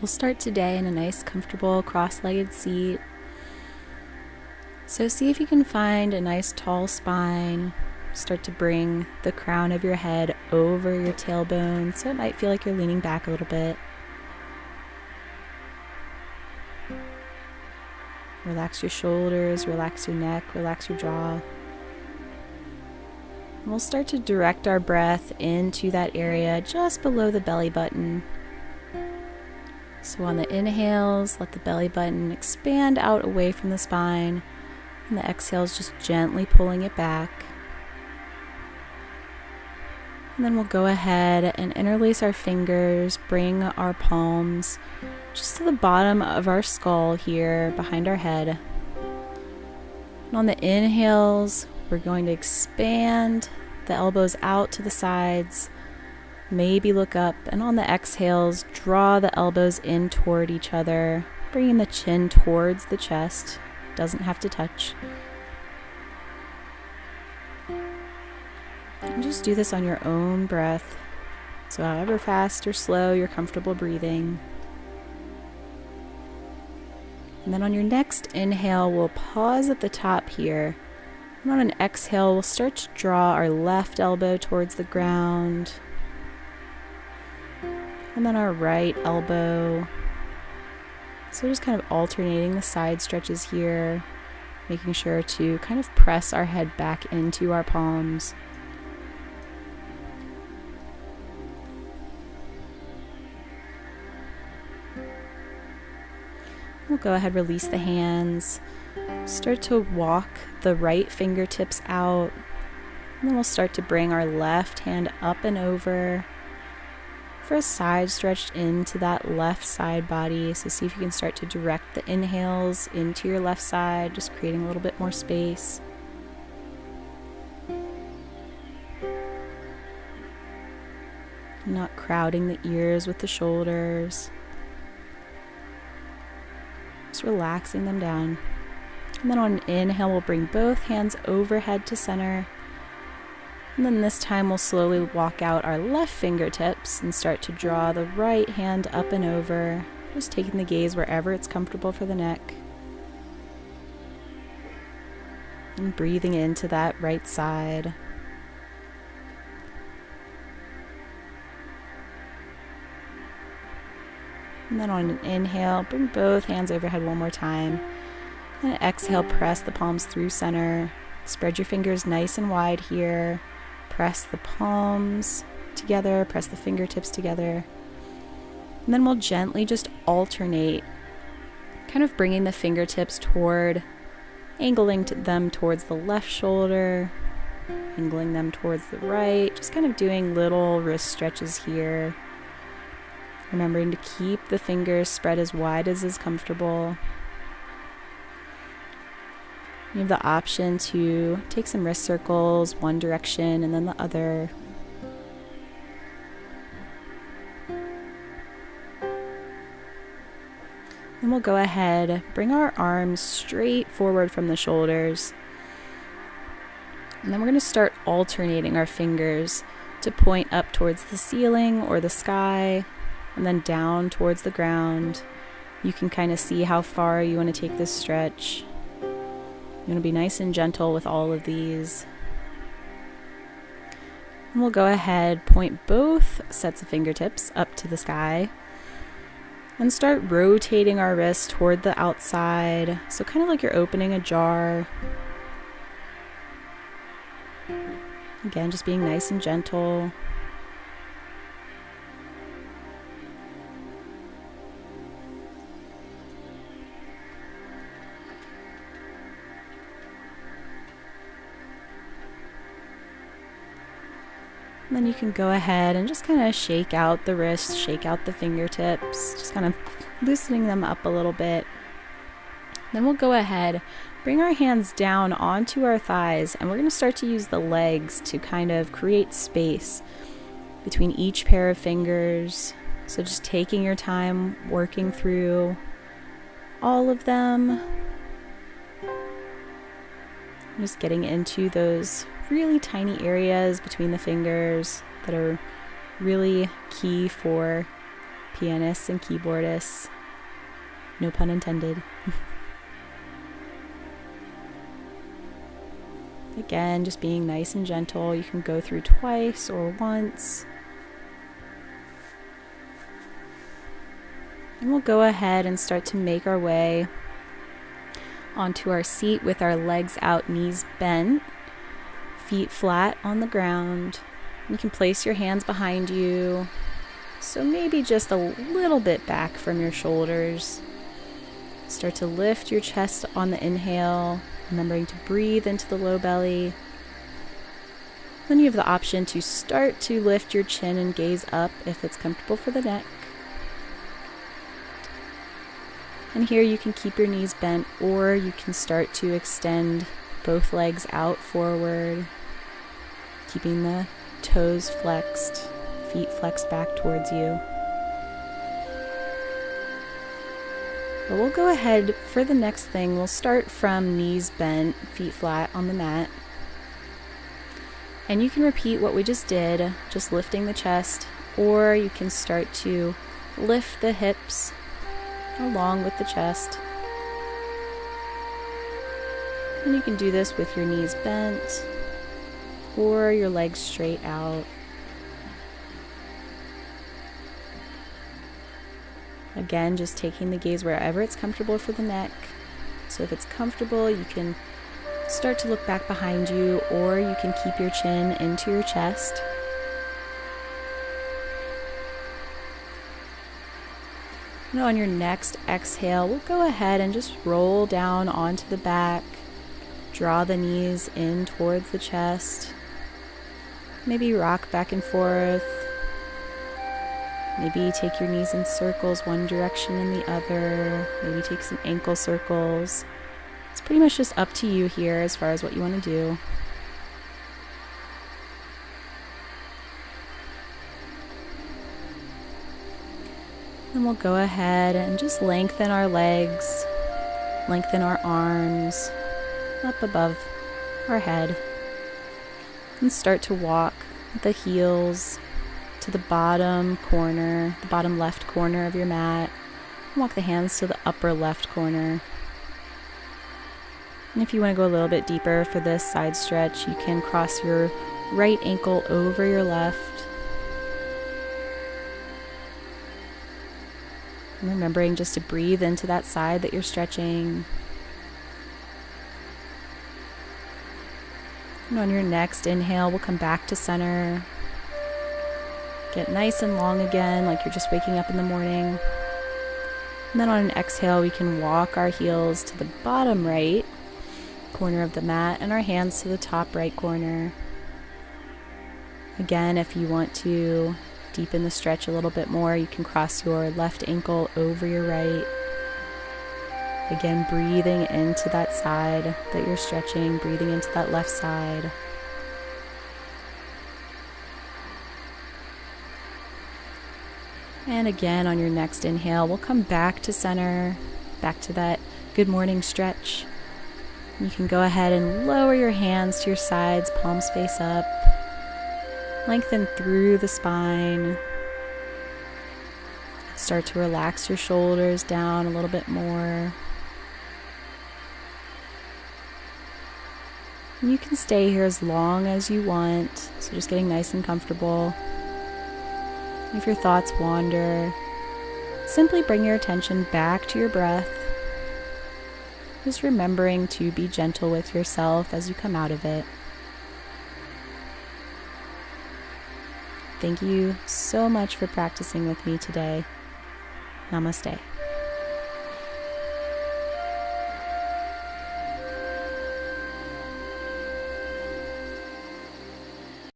We'll start today in a nice, comfortable, cross-legged seat. So see if you can find a nice tall spine. Start to bring the crown of your head over your tailbone, so it might feel like you're leaning back a little bit. Relax your shoulders, relax your neck, relax your jaw. And we'll start to direct our breath into that area just below the belly button. So on the inhales, let the belly button expand out away from the spine. And the exhales, just gently pulling it back. And then we'll go ahead and interlace our fingers, bring our palms just to the bottom of our skull here, behind our head. And on the inhales, we're going to expand the elbows out to the sides. Maybe look up, and on the exhales, draw the elbows in toward each other, bringing the chin towards the chest. Doesn't have to touch. And just do this on your own breath. So however fast or slow you're comfortable breathing. And then on your next inhale, we'll pause at the top here. And on an exhale, we'll start to draw our left elbow towards the ground. And then our right elbow. So just kind of alternating the side stretches here, making sure to kind of press our head back into our palms. We'll go ahead, release the hands, start to walk the right fingertips out, and then we'll start to bring our left hand up and over for a side stretch into that left side body. So see if you can start to direct the inhales into your left side, just creating a little bit more space. Not crowding the ears with the shoulders. Just relaxing them down. And then on an inhale, we'll bring both hands overhead to center. And then this time we'll slowly walk out our left fingertips and start to draw the right hand up and over, just taking the gaze wherever it's comfortable for the neck. And breathing into that right side. And then on an inhale, bring both hands overhead one more time. And exhale, press the palms through center. Spread your fingers nice and wide here. Press the palms together, press the fingertips together. And then we'll gently just alternate, kind of bringing the fingertips toward, angling them towards the left shoulder, angling them towards the right, just kind of doing little wrist stretches here. Remembering to keep the fingers spread as wide as is comfortable. You have the option to take some wrist circles, one direction and then the other. Then we'll go ahead, bring our arms straight forward from the shoulders. And then we're going to start alternating our fingers to point up towards the ceiling or the sky, and then down towards the ground. You can kind of see how far you want to take this stretch. I'm going to be nice and gentle with all of these. And we'll go ahead, point both sets of fingertips up to the sky, and start rotating our wrists toward the outside. So kind of like you're opening a jar. Again, just being nice and gentle. And then you can go ahead and just kind of shake out the wrists, shake out the fingertips, just kind of loosening them up a little bit. Then we'll go ahead, bring our hands down onto our thighs, and we're going to start to use the legs to kind of create space between each pair of fingers. So just taking your time, working through all of them. Just getting into those really tiny areas between the fingers that are really key for pianists and keyboardists. No pun intended. Again, just being nice and gentle. You can go through twice or once. And we'll go ahead and start to make our way onto our seat with our legs out, knees bent, feet flat on the ground. You can place your hands behind you, so maybe just a little bit back from your shoulders. Start to lift your chest on the inhale, remembering to breathe into the low belly. Then you have the option to start to lift your chin and gaze up if it's comfortable for the neck. And here you can keep your knees bent, or you can start to extend both legs out forward, keeping the toes flexed, feet flexed back towards you. But we'll go ahead for the next thing. We'll start from knees bent, feet flat on the mat. And you can repeat what we just did, just lifting the chest, or you can start to lift the hips along with the chest. And you can do this with your knees bent or your legs straight out. Again, just taking the gaze wherever it's comfortable for the neck. So if it's comfortable, you can start to look back behind you, or you can keep your chin into your chest. And on your next exhale, we'll go ahead and just roll down onto the back. Draw the knees in towards the chest. Maybe rock back and forth. Maybe take your knees in circles, one direction and the other. Maybe take some ankle circles. It's pretty much just up to you here as far as what you want to do. Then we'll go ahead and just lengthen our legs, lengthen our arms up above our head, and start to walk the heels to the bottom corner, the bottom left corner of your mat. Walk the hands to the upper left corner. And if you want to go a little bit deeper for this side stretch, you can cross your right ankle over your left. And remembering just to breathe into that side that you're stretching. And on your next inhale, we'll come back to center. Get nice and long again, like you're just waking up in the morning. And then on an exhale, we can walk our heels to the bottom right corner of the mat and our hands to the top right corner. Again, if you want to deepen the stretch a little bit more, you can cross your left ankle over your right. Again, breathing into that side that you're stretching, breathing into that left side. And again, on your next inhale, we'll come back to center, back to that good morning stretch. You can go ahead and lower your hands to your sides, palms face up. Lengthen through the spine. Start to relax your shoulders down a little bit more. And you can stay here as long as you want, so just getting nice and comfortable. If your thoughts wander, simply bring your attention back to your breath. Just remembering to be gentle with yourself as you come out of it. Thank you so much for practicing with me today. Namaste.